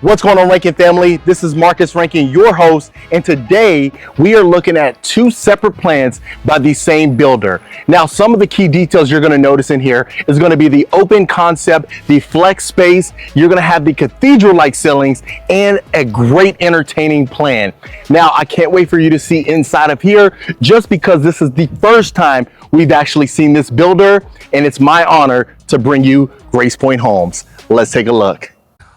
What's going on, Rankin family? This is Marcus Rankin, your host, and today we are looking at two separate plans by the same builder. Now, some of the key details you're going to notice in here is going to be the open concept, the flex space. You're going to have the cathedral-like ceilings and a great entertaining plan. Now, I can't wait for you to see inside of here, just because this is the first time we've actually seen this builder, and it's my honor to bring you Gracepoint Homes. Let's take a look.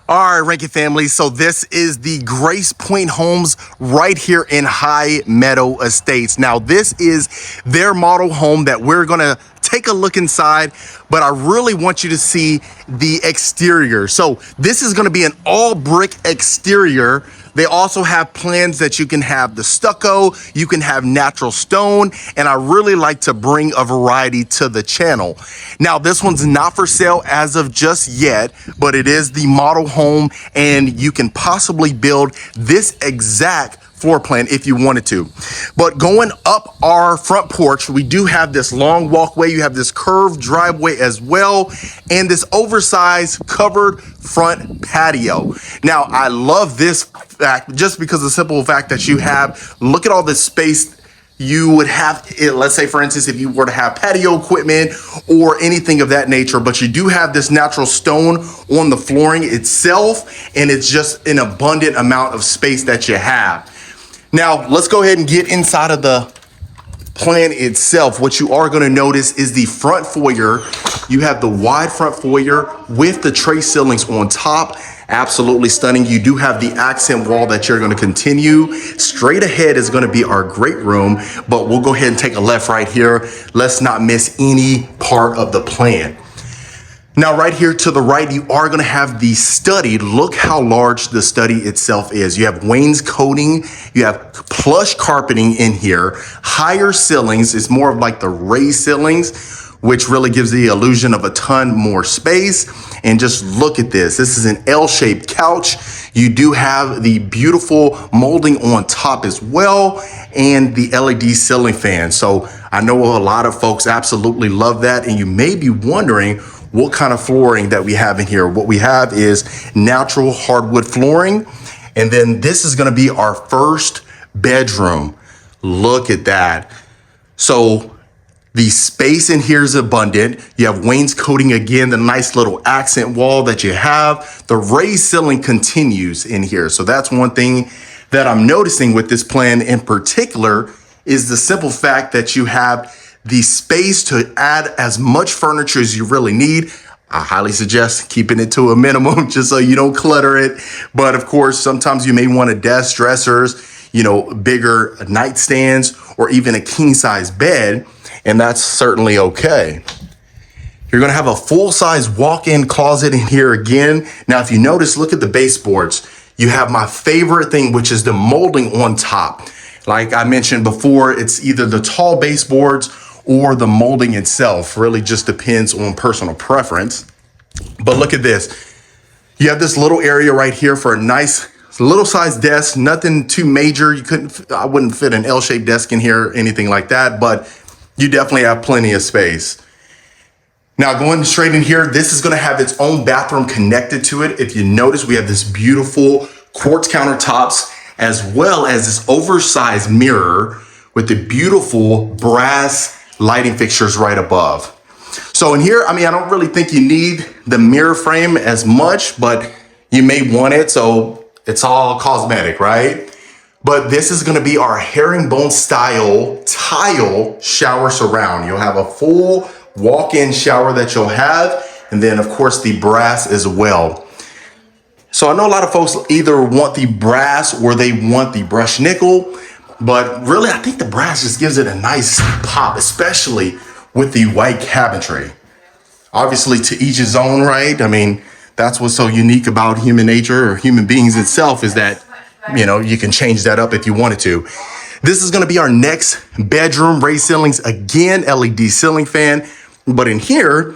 All right, Rankin family, so this is the Gracepoint Homes right here in High Meadow Estates. Now, this is their model home that we're gonna take a look inside, but I really want you to see the exterior. So this is gonna be an all brick exterior. They also have plans that you can have the stucco, you can have natural stone, and I really like to bring a variety to the channel. Now, this one's not for sale as of just yet, but it is the model home, and you can possibly build this exact floor plan if you wanted to. But going up our front porch, we do have this long walkway. You have this curved driveway as well, and this oversized covered front patio. Now, I love this fact just because of the simple fact that you have, look at all this space you would have. Let's say, for instance, if you were to have patio equipment or anything of that nature, but you do have this natural stone on the flooring itself, and it's just an abundant amount of space that you have. Now, let's go ahead and get inside of the plan itself. What you are going to notice is the front foyer. You have the wide front foyer with the tray ceilings on top. Absolutely stunning. You do have the accent wall that you're going to continue. Straight ahead is going to be our great room, but we'll go ahead and take a left right here. Let's not miss any part of the plan. Now, right here to the right, you are going to have the study. Look how large the study itself is. You have wainscoting, you have plush carpeting in here, higher ceilings. It's more of like the raised ceilings, which really gives the illusion of a ton more space. And just look at this. This is an L-shaped couch. You do have the beautiful molding on top as well, and the LED ceiling fan. So I know a lot of folks absolutely love that. And you may be wondering what kind of flooring that we have in here. What we have is natural hardwood flooring. And then this is gonna be our first bedroom. Look at that. So the space in here is abundant. You have wainscoting again, the nice little accent wall that you have. The raised ceiling continues in here. So that's one thing that I'm noticing with this plan in particular is the simple fact that you have the space to add as much furniture as you really need. I highly suggest keeping it to a minimum just so you don't clutter it. But of course, sometimes you may want a desk, dressers, bigger nightstands, or even a king size bed. And that's certainly okay. You're gonna have a full-size walk-in closet in here again. Now, if you notice, look at the baseboards. You have my favorite thing, which is the molding on top. Like I mentioned before, it's either the tall baseboards or the molding itself. Really just depends on personal preference. But look at this. You have this little area right here for a nice little sized desk, nothing too major. I wouldn't fit an L-shaped desk in here, anything like that, but you definitely have plenty of space. Now, going straight in here, this is gonna have its own bathroom connected to it. If you notice, we have this beautiful quartz countertops, as well as this oversized mirror with the beautiful brass lighting fixtures right above. So in here, I don't really think you need the mirror frame as much, but you may want it, so it's all cosmetic, right? But this is gonna be our herringbone style tile shower surround. You'll have a full walk-in shower that you'll have, and then of course the brass as well. So I know a lot of folks either want the brass or they want the brushed nickel, but really I think the brass just gives it a nice pop, especially with the white cabinetry. Obviously, to each his own, right? That's what's so unique about human nature or human beings itself, is that, you can change that up if you wanted to. This is gonna be our next bedroom, raised ceilings, again, LED ceiling fan. But in here,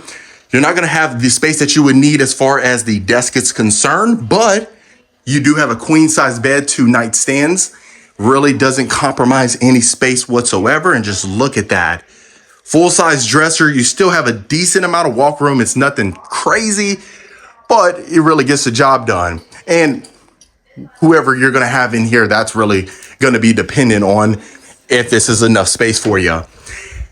you're not gonna have the space that you would need as far as the desk is concerned, but you do have a queen size bed, 2 nightstands. Really doesn't compromise any space whatsoever. And just look at that. Full size dresser. You still have a decent amount of walk room. It's nothing crazy, but it really gets the job done. And whoever you're gonna have in here, that's really gonna be dependent on if this is enough space for you.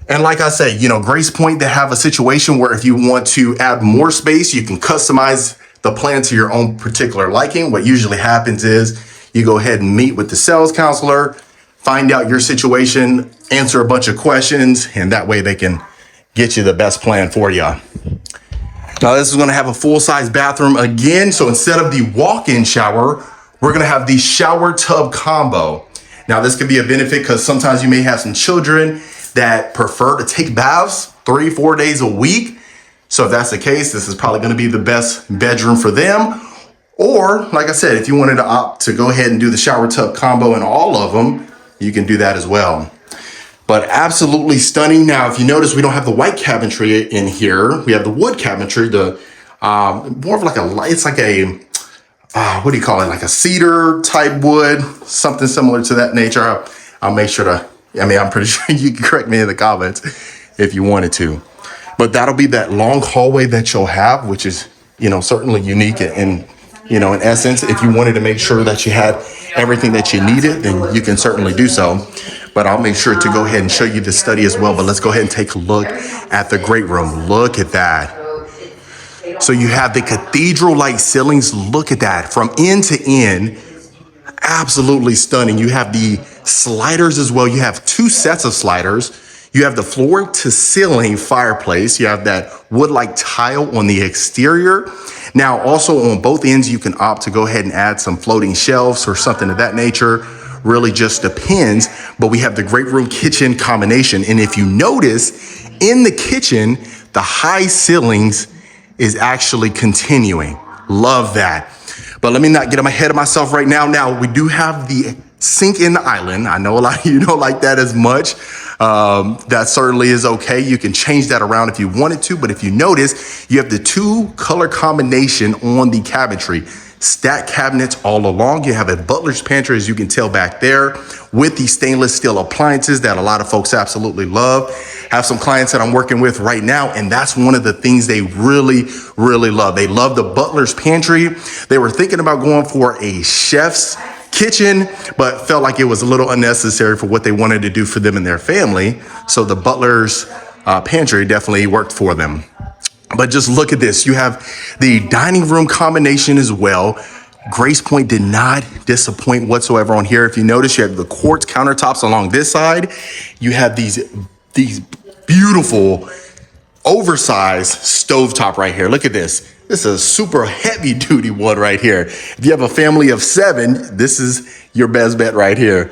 And like I said, Gracepoint, they have a situation where if you want to add more space, you can customize the plan to your own particular liking. What usually happens is you go ahead and meet with the sales counselor, find out your situation, answer a bunch of questions, and that way they can get you the best plan for you. Now this is gonna have a full-size bathroom again. So instead of the walk-in shower, we're gonna have the shower tub combo. Now this could be a benefit because sometimes you may have some children that prefer to take baths 3-4 days a week. So if that's the case, this is probably gonna be the best bedroom for them. Or like I said, if you wanted to opt to go ahead and do the shower tub combo in all of them, you can do that as well. But absolutely stunning. Now, if you notice, we don't have the white cabinetry in here. We have the wood cabinetry, the more of like it's like a, what do you call it? Like a cedar type wood, something similar to that nature. I'll make sure to, I'm pretty sure you can correct me in the comments if you wanted to. But that'll be that long hallway that you'll have, which is, certainly unique in essence. If you wanted to make sure that you had everything that you needed, then you can certainly do so. But I'll make sure to go ahead and show you the study as well. But let's go ahead and take a look at the great room. Look at that. So you have the cathedral-like ceilings. Look at that from end to end. Absolutely stunning. You have the sliders as well. You have 2 sets of sliders. You have the floor to ceiling fireplace. You have that wood-like tile on the exterior. Now, also on both ends, you can opt to go ahead and add some floating shelves or something of that nature. Really just depends. But we have the great room kitchen combination. And if you notice in the kitchen, the high ceilings is actually continuing. Love that. But let me not get ahead of myself right now. Now, we do have the sink in the island. I know a lot of you don't like that as much. That certainly is okay. You can change that around if you wanted to. But if you notice, you have the 2 color combination on the cabinetry. Stacked cabinets all along. You have a butler's pantry, as you can tell back there, with the stainless steel appliances that a lot of folks absolutely love. Have some clients that I'm working with right now, and that's one of the things they really, really love. They love the butler's pantry. They were thinking about going for a chef's kitchen, but felt like it was a little unnecessary for what they wanted to do for them and their family. So the butler's pantry definitely worked for them. But just look at this. You have the dining room combination as well. Gracepoint did not disappoint whatsoever on here. If you notice, you have the quartz countertops along this side. You have these beautiful oversized stovetop right here. Look at this. This is a super heavy duty one right here. If you have a family of 7, this is your best bet right here.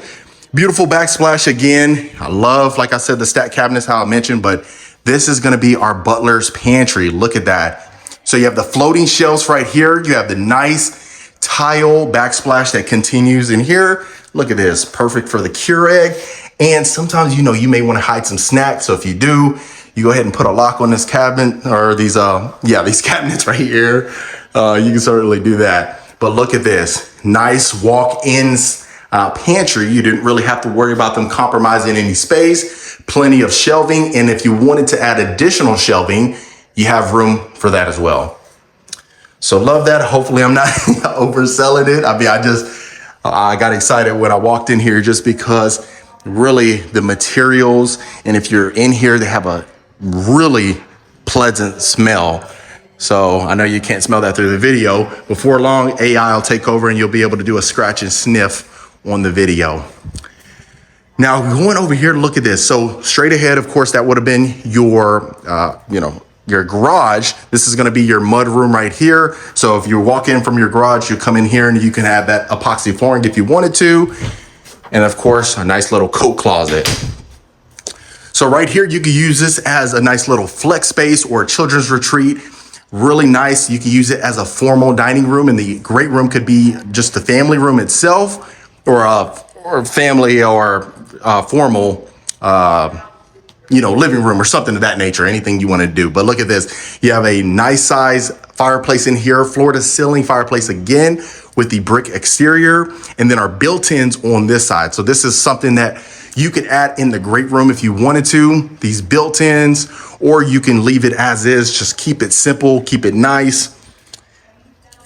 Beautiful backsplash again. I love, like I said, the stacked cabinets, how I mentioned, but this is gonna be our butler's pantry. Look at that. So you have the floating shelves right here. You have the nice tile backsplash that continues in here. Look at this, perfect for the Keurig. And sometimes, you may wanna hide some snacks. So if you do, you go ahead and put a lock on this cabinet or these cabinets right here. You can certainly do that. But look at this, nice walk-ins pantry. You didn't really have to worry about them compromising any space, plenty of shelving. And if you wanted to add additional shelving, you have room for that as well. So love that. Hopefully I'm not overselling it. I got excited when I walked in here just because really the materials, and if you're in here, they have a really pleasant smell. So I know you can't smell that through the video. Before long, AI will take over and you'll be able to do a scratch and sniff on the video. Now going over here, look at this. So straight ahead, of course, that would have been your, your garage. This is going to be your mud room right here. So if you walk in from your garage, you come in here and you can have that epoxy flooring if you wanted to. And of course, a nice little coat closet. So right here, you can use this as a nice little flex space or a children's retreat. Really nice. You can use it as a formal dining room, and the great room could be just the family room itself, or family or formal, living room or something of that nature, anything you want to do. But look at this. You have a nice size fireplace in here, floor to ceiling fireplace again with the brick exterior, and then our built-ins on this side. So this is something that you could add in the great room if you wanted to, these built-ins, or you can leave it as is, just keep it simple, keep it nice.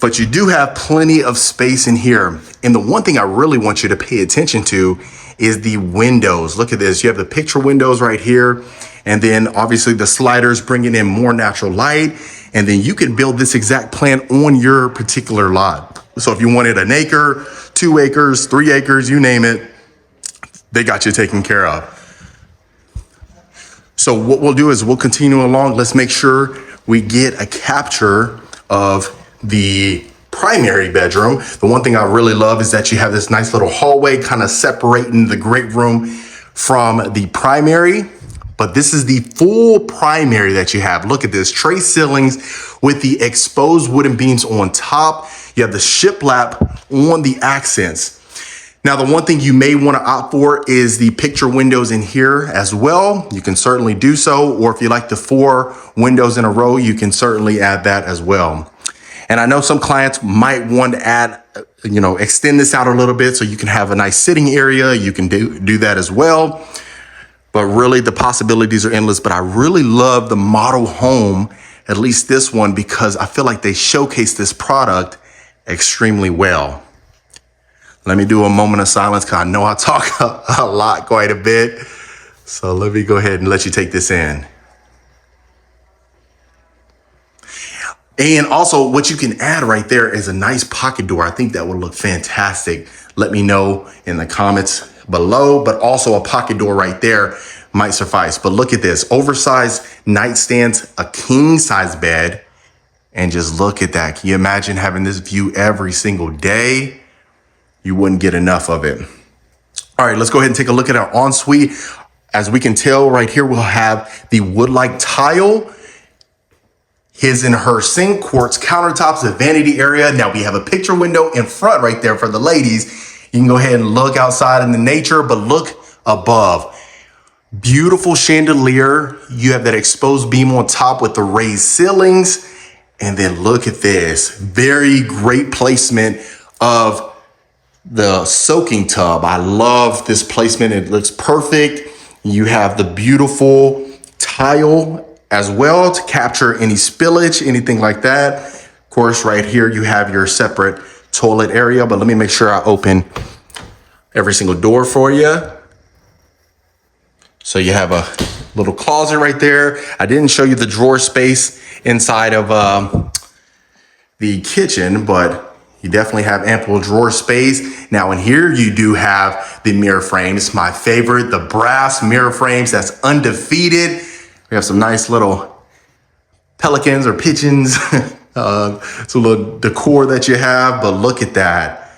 But you do have plenty of space in here. And the one thing I really want you to pay attention to is the windows. Look at this. You have the picture windows right here. And then obviously the sliders bringing in more natural light. And then you can build this exact plan on your particular lot. So if you wanted an acre, 2 acres, 3 acres, you name it, they got you taken care of. So what we'll do is we'll continue along. Let's make sure we get a capture of the primary bedroom. The one thing I really love is that you have this nice little hallway kind of separating the great room from the primary. But this is the full primary that you have. Look at this, tray ceilings with the exposed wooden beams on top. You have the shiplap on the accents. Now, the one thing you may want to opt for is the picture windows in here as well. You can certainly do so. Or if you like the 4 windows in a row, you can certainly add that as well. And I know some clients might want to add, extend this out a little bit so you can have a nice sitting area. You can do that as well. But really the possibilities are endless. But I really love the model home, at least this one, because I feel like they showcase this product extremely well. Let me do a moment of silence because I know I talk a lot, quite a bit. So let me go ahead and let you take this in. And also what you can add right there is a nice pocket door. I think that would look fantastic. Let me know in the comments below, but also a pocket door right there might suffice. But look at this, oversized nightstands, a king size bed, and just look at that. Can you imagine having this view every single day? You wouldn't get enough of it. All right, let's go ahead and take a look at our ensuite. As we can tell right here, we'll have the wood-like tile, his and her sink, quartz countertops, the vanity area. Now we have a picture window in front right there for the ladies. You can go ahead and look outside in the nature, but look above. Beautiful chandelier. You have that exposed beam on top with the raised ceilings. And then look at this. Very great placement of the soaking tub. I love this placement. It looks perfect. You have the beautiful tile as well to capture any spillage, anything like that. Of course, right here, you have your separate toilet area, but let me make sure I open every single door for you. So you have a little closet right there. I didn't show you the drawer space inside of the kitchen, but you definitely have ample drawer space. Now in here, you do have the mirror frames. My favorite, the brass mirror frames, that's undefeated. We have some nice little pelicans or pigeons. It's a little decor that you have, but look at that.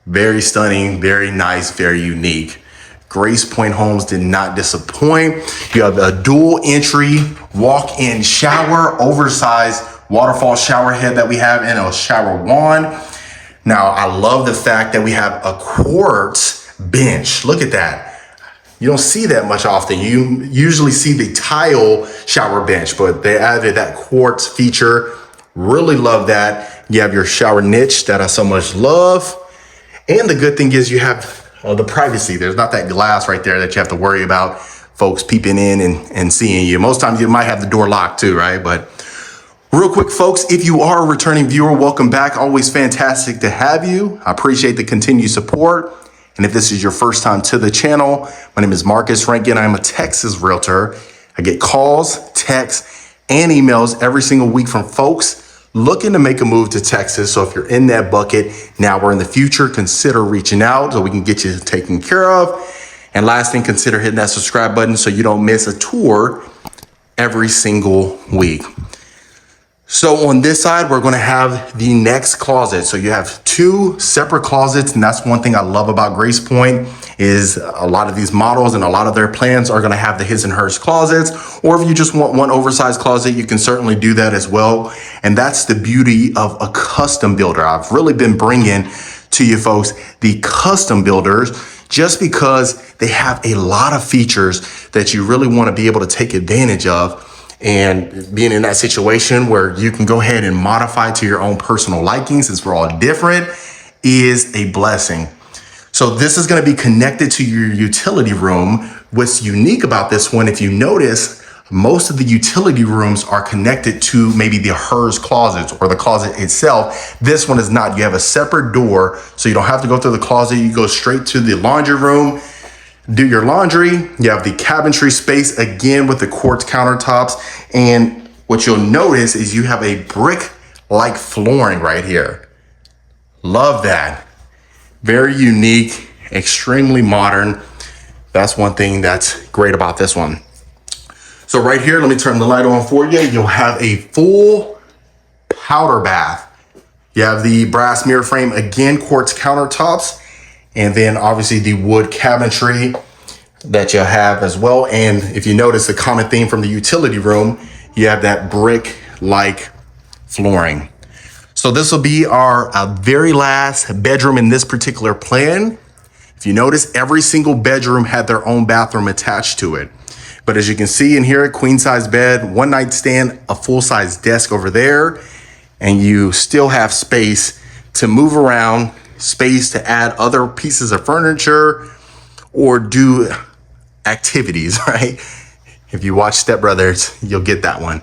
Very stunning, very nice, very unique. Gracepoint Homes did not disappoint. You have a dual entry walk-in shower, oversized waterfall shower head that we have, and a shower wand. Now, I love the fact that we have a quartz bench. Look at that. You don't see that much often. You usually see the tile shower bench, but they added that quartz feature. Really love that. You have your shower niche that I so much love. And the good thing is you have the privacy. There's not that glass right there that you have to worry about folks peeping in and seeing you. Most times you might have the door locked too, right? But real quick, folks, if you are a returning viewer, welcome back. Always fantastic to have you. I appreciate the continued support. And if this is your first time to the channel, my name is Marcus Rankin. I'm a Texas realtor. I get calls, texts, and emails every single week from folks looking to make a move to Texas. So if you're in that bucket now or in the future, consider reaching out so we can get you taken care of. And last thing, consider hitting that subscribe button so you don't miss a tour every single week. So on this side, we're going to have the next closet. So you have 2 separate closets. And that's one thing I love about Gracepoint is a lot of these models and a lot of their plans are going to have the his and hers closets. Or if you just want one oversized closet, you can certainly do that as well. And that's the beauty of a custom builder. I've really been bringing to you folks the custom builders just because they have a lot of features that you really want to be able to take advantage of. And being in that situation where you can go ahead and modify to your own personal liking, since we're all different, is a blessing. So this is going to be connected to your utility room. What's unique about this one, if you notice, Most of the utility rooms are connected to maybe the hers closets or the closet itself. This one is not. You have a separate door, so you don't have to go through the closet. You go straight to the laundry room, do your laundry. You have the cabinetry space again with the quartz countertops. And what you'll notice is you have a brick-like flooring right here. Love that. Very unique, extremely modern. That's one thing that's great about this one. So right here, let me turn the light on for you. You'll have a full powder bath. You have the brass mirror frame, again, quartz countertops, and then obviously the wood cabinetry that you'll have as well. And if you notice the common theme from the utility room, you have that brick-like flooring. So this will be our very last bedroom in this particular plan. If you notice, every single bedroom had their own bathroom attached to it. But as you can see in here, a queen size bed, one nightstand, a full size desk over there, and you still have space to move around, space to add other pieces of furniture or do activities, right? If you watch Step Brothers, you'll get that one.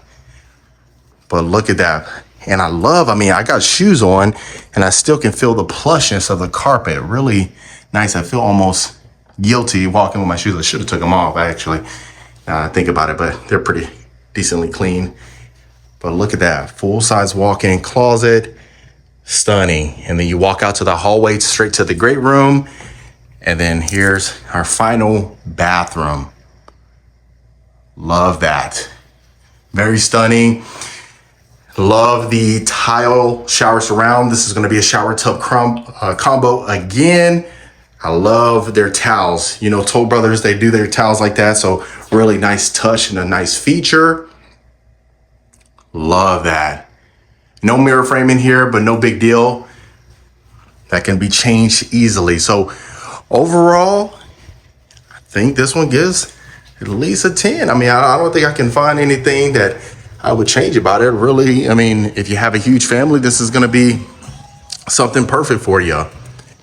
But look at that. And I got shoes on and I still can feel the plushness of the carpet. Really nice. I feel almost guilty walking with my shoes. I should have took them off, actually. Think about it, but they're pretty decently clean. But look at that, full-size walk-in closet, stunning. And then you walk out to the hallway straight to the great room. And then here's our final bathroom. Love that. Very stunning. Love the tile shower surround. This is gonna be a shower tub combo again. I love their towels. You know, Toll Brothers, they do their towels like that. So really nice touch and a nice feature. Love that. No mirror frame in here, but no big deal. That can be changed easily. So overall, I think this one gives at least a 10. I mean, I don't think I can find anything that I would change about it. Really, I mean, if you have a huge family, this is gonna be something perfect for you.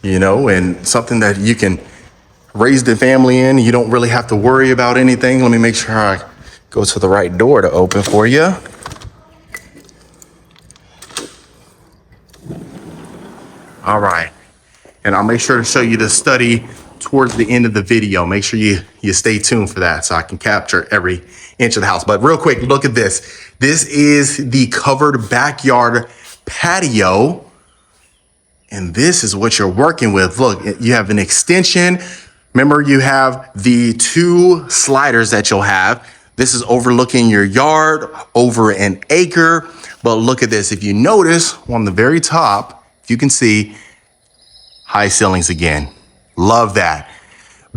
You know, and something that you can raise the family in. You don't really have to worry about anything. Let me make sure I go to the right door to open for you. All right. And I'll make sure to show you the study towards the end of the video. Make sure you stay tuned for that so I can capture every inch of the house. But real quick, look at this. This is the covered backyard patio. And this is what you're working with. Look, you have an extension. Remember, you have the 2 sliders that you'll have. This is overlooking your yard, over an acre. But look at this. If you notice on the very top, you can see high ceilings again. Love that.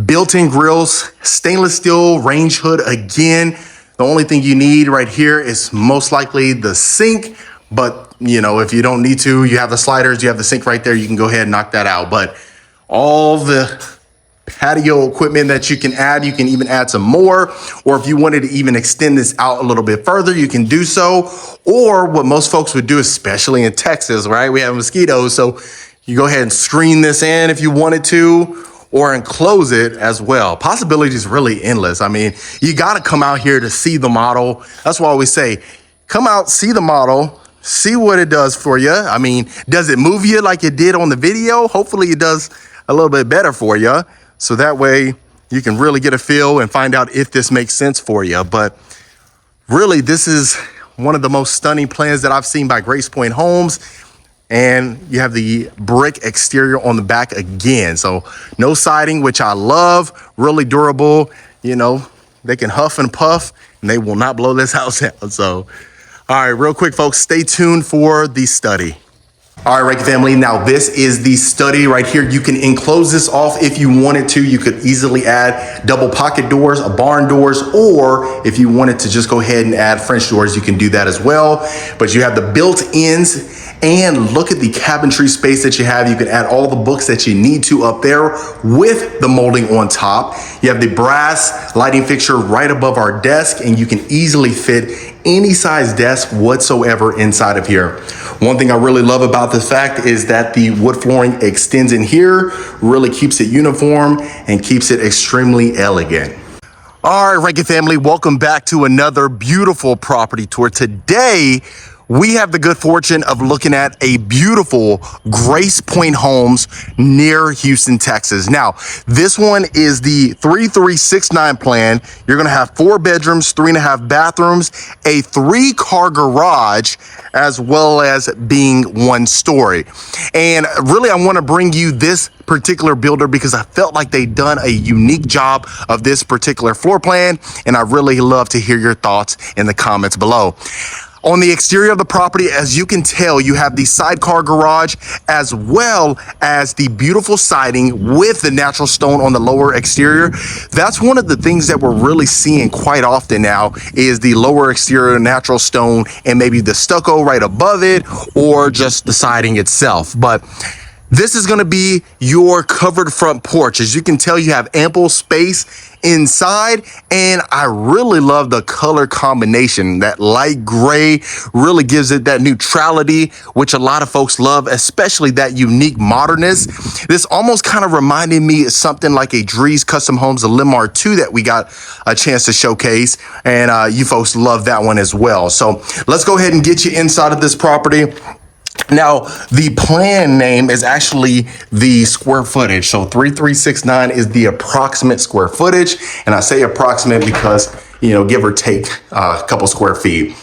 Built-in grills, stainless steel range hood again. The only thing you need right here is most likely the sink. But, you know, if you don't need to, you have the sliders, you have the sink right there, you can go ahead and knock that out. But all the patio equipment that you can even add some more. Or if you wanted to even extend this out a little bit further, you can do so. Or what most folks would do, especially in Texas, right? We have mosquitoes. So you go ahead and screen this in if you wanted to, or enclose it as well. Possibilities is really endless. I mean, you got to come out here to see the model. That's why I always say, come out, see the model, see what it does for you. I mean, does it move you like it did on the video? Hopefully it does a little bit better for you. So that way you can really get a feel and find out if this makes sense for you. But really, this is one of the most stunning plans that I've seen by Gracepoint Homes. And you have the brick exterior on the back again. So no siding, which I love, really durable. You know, they can huff and puff and they will not blow this house out. So, all right, real quick, folks, stay tuned for the study. All right, Reiki family, now this is the study right here. You can enclose this off if you wanted to. You could easily add double pocket doors, barn doors, or if you wanted to just go ahead and add French doors, you can do that as well. But you have the built-ins, and look at the cabinetry space that you have. You can add all the books that you need to up there with the molding on top. You have the brass lighting fixture right above our desk, and you can easily fit any size desk whatsoever inside of here. One thing I really love about this fact is that the wood flooring extends in here, really keeps it uniform and keeps it extremely elegant. All right, Rankin family, welcome back to another beautiful property tour. Today, we have the good fortune of looking at a beautiful Gracepoint Homes near Houston, Texas. Now, this one is the 3369 plan. You're gonna have 4 bedrooms, 3.5 bathrooms, a 3-car garage, as well as being 1 story. And really, I wanna bring you this particular builder because I felt like they'd done a unique job of this particular floor plan, and I really love to hear your thoughts in the comments below. On the exterior of the property, as you can tell, you have the sidecar garage as well as the beautiful siding with the natural stone on the lower exterior. That's one of the things that we're really seeing quite often now is the lower exterior natural stone and maybe the stucco right above it or just the siding itself. But this is gonna be your covered front porch. As you can tell, you have ample space inside, and I really love the color combination. That light gray really gives it that neutrality, which a lot of folks love, especially that unique modernness. This almost kind of reminded me of something like a Drees Custom Homes, a Limar 2 that we got a chance to showcase, and you folks love that one as well. So let's go ahead and get you inside of this property. Now, the plan name is actually the square footage. So 3369 is the approximate square footage. And I say approximate because, give or take a couple square feet.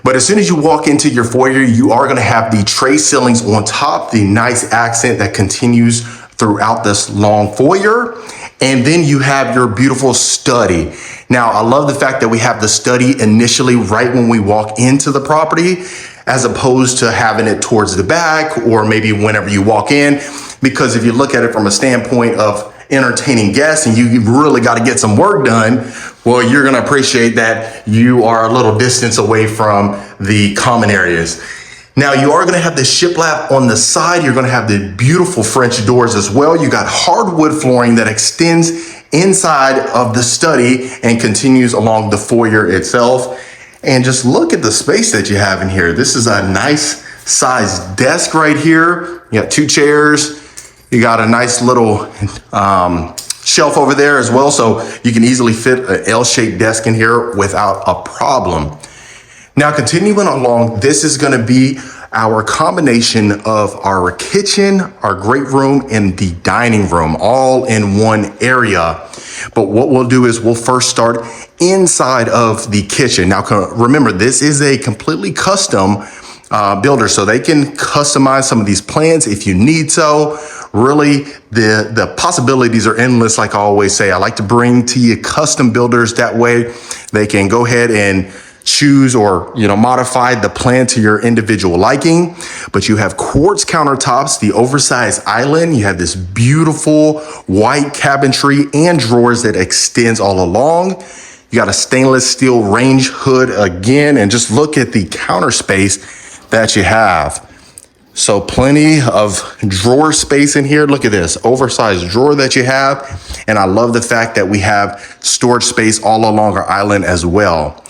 But as soon as you walk into your foyer, you are going to have the tray ceilings on top, the nice accent that continues throughout this long foyer. And then you have your beautiful study. Now, I love the fact that we have the study initially right when we walk into the property, as opposed to having it towards the back or maybe whenever you walk in. Because if you look at it from a standpoint of entertaining guests and you really got to get some work done, well, you're going to appreciate that you are a little distance away from the common areas. Now, you are going to have the shiplap on the side. You're going to have the beautiful French doors as well. You got hardwood flooring that extends inside of the study and continues along the foyer itself. And just look at the space that you have in here. This is a nice sized desk right here. You got 2 chairs. You got a nice little shelf over there as well. So you can easily fit an L-shaped desk in here without a problem. Now, continuing along, this is gonna be our combination of our kitchen, our great room, and the dining room all in one area. But what we'll do is we'll first start inside of the kitchen. Now, remember, this is a completely custom builder, so they can customize some of these plans if you need so. Really, the possibilities are endless. Like I always say, I like to bring to you custom builders. That way they can go ahead and choose or modify the plan to your individual liking. But you have quartz countertops, the oversized island, you have this beautiful white cabinetry and drawers that extends all along. You got a stainless steel range hood again, and just look at the counter space that you have. So plenty of drawer space in here. Look at this oversized drawer that you have. And I love the fact that we have storage space all along our island as well.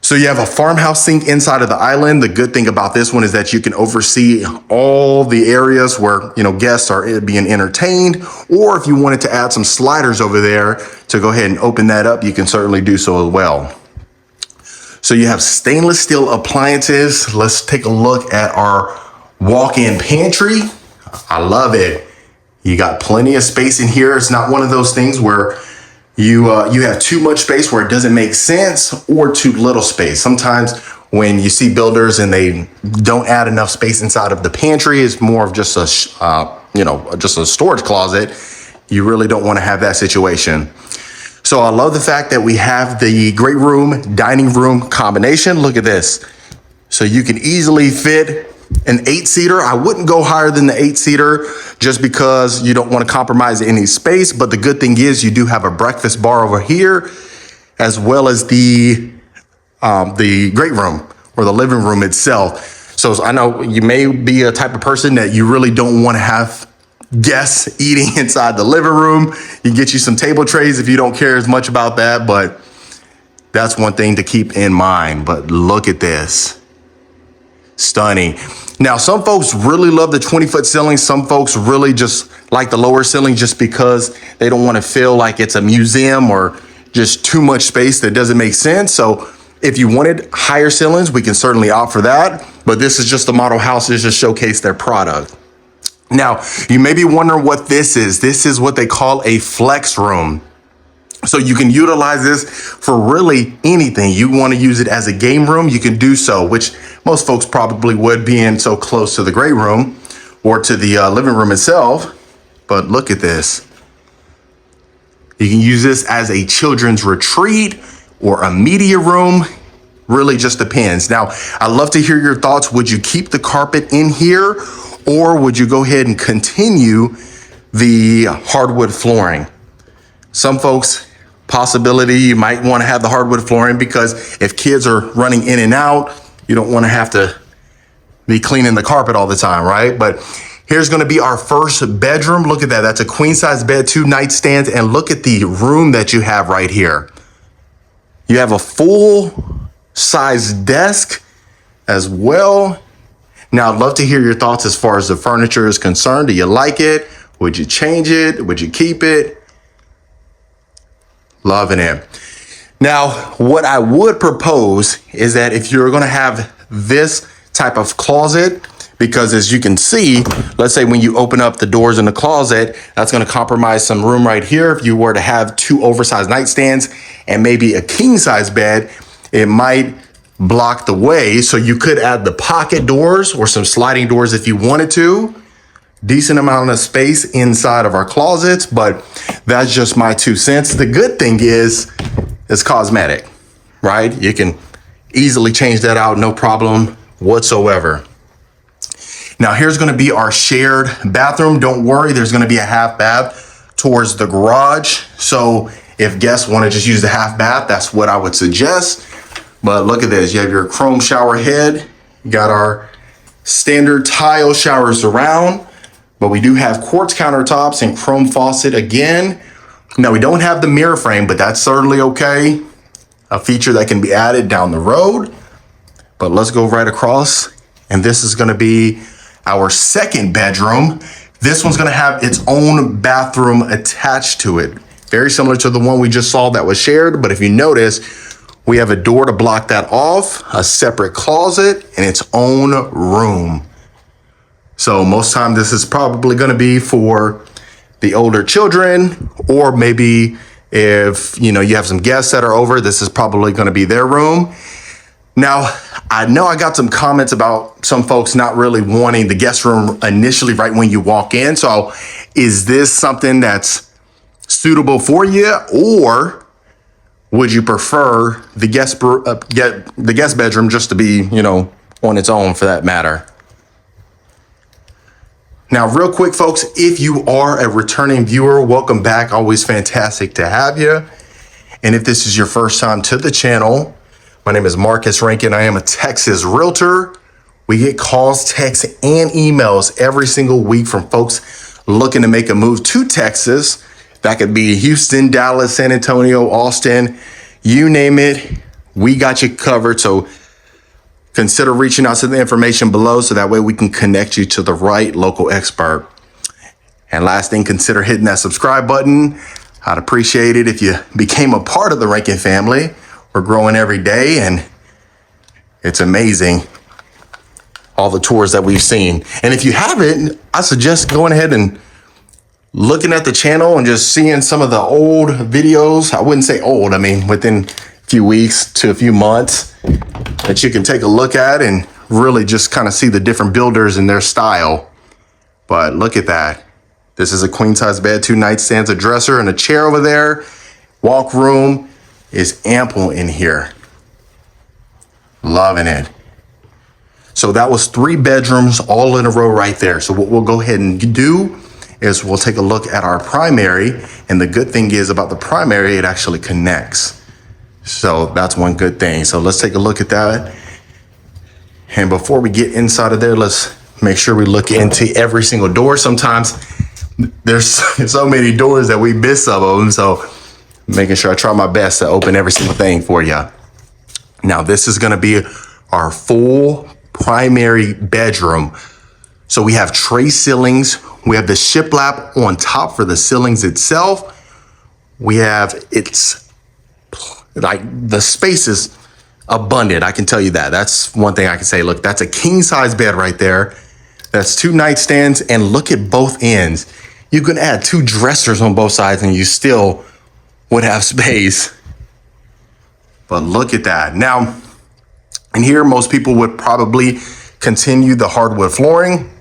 So you have a farmhouse sink inside of the island. The good thing about this one is that you can oversee all the areas where, guests are being entertained, or if you wanted to add some sliders over there to go ahead and open that up, you can certainly do so as well. So you have stainless steel appliances. Let's take a look at our walk-in pantry. I love it. You got plenty of space in here. It's not one of those things where you have too much space where it doesn't make sense or too little space. Sometimes when you see builders and they don't add enough space inside of the pantry, it's more of just a storage closet. You really don't want to have that situation. So I love the fact that we have the great room, dining room combination. Look at this. So you can easily fit an 8-seater. I wouldn't go higher than the 8-seater just because you don't want to compromise any space. But the good thing is you do have a breakfast bar over here, as well as the great room or the living room itself. So I know you may be a type of person that you really don't want to have guests eating inside the living room. You can get you some table trays if you don't care as much about that, but that's one thing to keep in mind. But look at this. Stunning. Now, some folks really love the 20-foot ceiling. Some folks really just like the lower ceiling just because they don't want to feel like it's a museum or, just too much space that doesn't make sense. So if you wanted higher ceilings, we can certainly offer that. But this is just the model house to just showcase their product. Now, you may be wondering what this is. This is what they call a flex room. So you can utilize this for really anything. You want to use it as a game room, you can do so, which most folks probably would, being so close to the great room or to the living room itself. But look at this. You can use this as a children's retreat or a media room. Really just depends. Now, I'd love to hear your thoughts. Would you keep the carpet in here, or would you go ahead and continue the hardwood flooring? Some folks, possibility, you might want to have the hardwood flooring because if kids are running in and out, you don't want to have to be cleaning the carpet all the time, right? But here's going to be our first bedroom. Look at that. That's a queen size bed, 2 nightstands, and look at the room that you have right here. You have a full size desk as well. Now, I'd love to hear your thoughts as far as the furniture is concerned. Do you like it? Would you change it? Would you keep it? Loving it. Now, what I would propose is that if you're going to have this type of closet, because as you can see, let's say when you open up the doors in the closet, that's going to compromise some room right here. If you were to have 2 oversized nightstands and maybe a king size bed, it might block the way. So you could add the pocket doors or some sliding doors if you wanted to. Decent amount of space inside of our closets, but that's just my 2 cents. The good thing is it's cosmetic, right? You can easily change that out, no problem whatsoever. Now, here's going to be our shared bathroom. Don't worry, there's going to be a half bath towards the garage. So if guests want to just use the half bath, that's what I would suggest. But look at this. You have your chrome shower head. You got our standard tile showers around, but we do have quartz countertops and chrome faucet again. Now, we don't have the mirror frame, but that's certainly okay. A feature that can be added down the road. But let's go right across. And this is going to be our second bedroom. This one's going to have its own bathroom attached to it. Very similar to the one we just saw that was shared. But if you notice, we have a door to block that off, a separate closet, and its own room. So most time this is probably going to be for the older children, or maybe if you have some guests that are over, this is probably going to be their room. Now, I know I got some comments about some folks not really wanting the guest room initially right when you walk in. So is this something that's suitable for you, or would you prefer the guest bedroom just to be, on its own for that matter? Now, real quick, folks, if you are a returning viewer, welcome back. Always fantastic to have you. And if this is your first time to the channel, my name is Marcus Rankin. I am a Texas realtor. We get calls, texts, and emails every single week from folks looking to make a move to Texas. That could be Houston, Dallas, San Antonio, Austin, you name it. We got you covered. So consider reaching out to the information below so that way we can connect you to the right local expert. And last thing, consider hitting that subscribe button. I'd appreciate it if you became a part of the Rankin family. We're growing every day, and it's amazing all the tours that we've seen. And if you haven't, I suggest going ahead and looking at the channel and just seeing some of the old videos. I wouldn't say old, I mean within a few weeks to a few months that you can take a look at and really just kind of see the different builders and their style. But look at that. This is a queen size bed, 2 nightstands, a dresser, and a chair over there. Walk room is ample in here. Loving it. So that was 3 bedrooms all in a row right there. So what we'll go ahead and do is we'll take a look at our primary. And the good thing is about the primary, it actually connects. So that's one good thing. So let's take a look at that. And before we get inside of there, let's make sure we look into every single door. Sometimes there's so many doors that we miss some of them. So making sure I try my best to open every single thing for you. Now, this is going to be our full primary bedroom. So we have tray ceilings. We have the shiplap on top for the ceilings itself. We have its like the space is abundant. I can tell you that. That's one thing I can say. Look, that's a king size bed right there. That's 2 nightstands, and look at both ends. You can add 2 dressers on both sides and you still would have space. But look at that. Now, in here, most people would probably continue the hardwood flooring,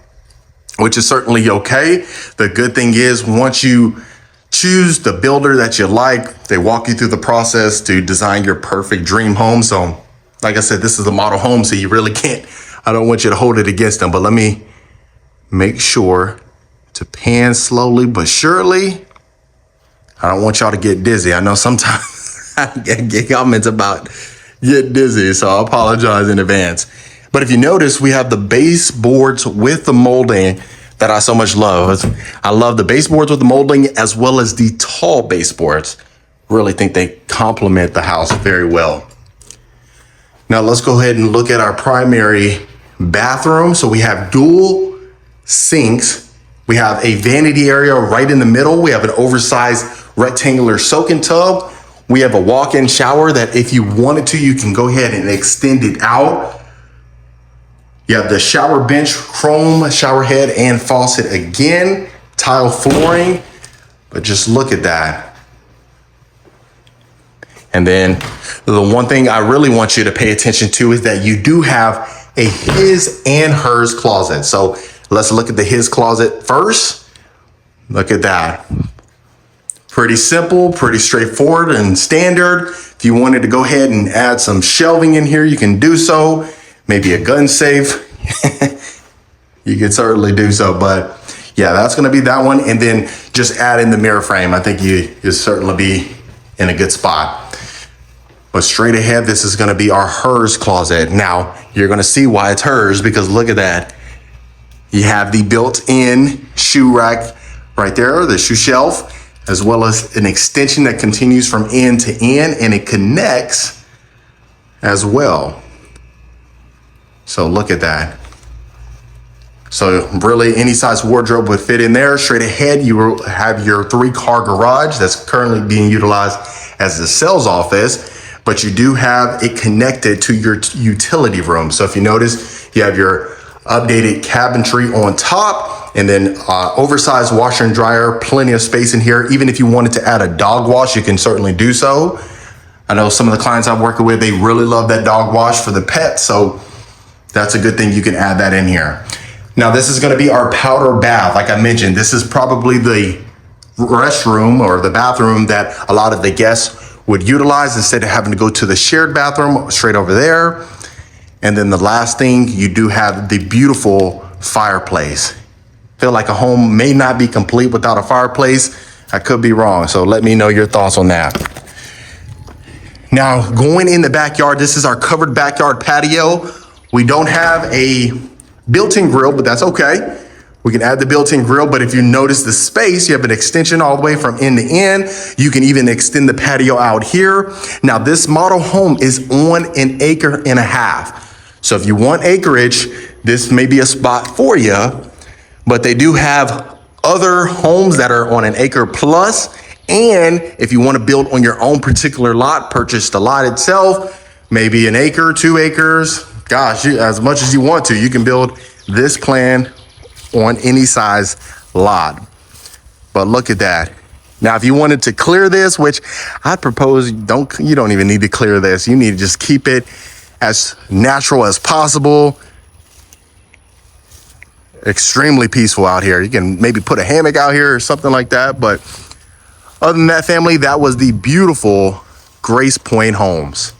which is certainly okay. The good thing is once you choose the builder that you like, they walk you through the process to design your perfect dream home. So like I said, this is a model home, so you really can't, I don't want you to hold it against them, but let me make sure to pan slowly but surely. I don't want y'all to get dizzy. I know sometimes I get comments about get dizzy, so I apologize in advance. But if you notice, we have the baseboards with the molding that I so much love. I love the baseboards with the molding as well as the tall baseboards. Really think they complement the house very well. Now let's go ahead and look at our primary bathroom. So we have dual sinks. We have a vanity area right in the middle. We have an oversized rectangular soaking tub. We have a walk-in shower that if you wanted to, you can go ahead and extend it out. You have the shower bench, chrome shower head and faucet again, tile flooring, but just look at that. And then the one thing I really want you to pay attention to is that you do have a his and hers closet. So let's look at the his closet first. Look at that. Pretty simple, pretty straightforward and standard. If you wanted to go ahead and add some shelving in here, you can do so. Maybe a gun safe. You can certainly do so, but yeah, that's going to be that one. And then just add in the mirror frame. I think you'll certainly be in a good spot. But straight ahead, this is going to be our hers closet. Now you're going to see why it's hers, because look at that. You have the built-in shoe rack right there, the shoe shelf, as well as an extension that continues from end to end, and it connects as well. So look at that. So really any size wardrobe would fit in there. Straight ahead, you will have your 3-car garage that's currently being utilized as the sales office, but you do have it connected to your utility room. So if you notice, you have your updated cabinetry on top, and then oversized washer and dryer, plenty of space in here. Even if you wanted to add a dog wash, you can certainly do so. I know some of the clients I'm working with, they really love that dog wash for the pet. So that's a good thing. You can add that in here. Now this is going to be our powder bath. Like I mentioned, this is probably the restroom or the bathroom that a lot of the guests would utilize instead of having to go to the shared bathroom straight over there. And then the last thing, you do have the beautiful fireplace. Feel like a home may not be complete without a fireplace. I could be wrong, so let me know your thoughts on that. Now, going in the backyard, this is our covered backyard patio. We don't have a built-in grill, but that's okay. We can add the built-in grill, but if you notice the space, you have an extension all the way from end to end. You can even extend the patio out here. Now, this model home is on 1.5 acres. So if you want acreage, this may be a spot for you, but they do have other homes that are on 1 acre plus. And if you want to build on your own particular lot, purchase the lot itself, maybe 1 acre, 2 acres, gosh, as much as you want to, you can build this plan on any size lot. But look at that. Now, if you wanted to clear this, which I propose, you don't even need to clear this. You need to just keep it as natural as possible. Extremely peaceful out here. You can maybe put a hammock out here or something like that. But other than that, family, that was the beautiful Gracepoint Homes.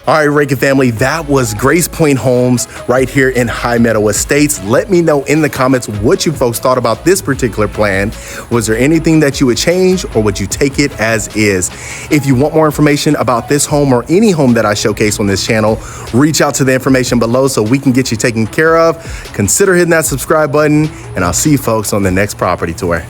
All right, Rankin family, that was Gracepoint Homes right here in High Meadow Estates. Let me know in the comments what you folks thought about this particular plan. Was there anything that you would change, or would you take it as is? If you want more information about this home or any home that I showcase on this channel, reach out to the information below so we can get you taken care of. Consider hitting that subscribe button, and I'll see you folks on the next property tour.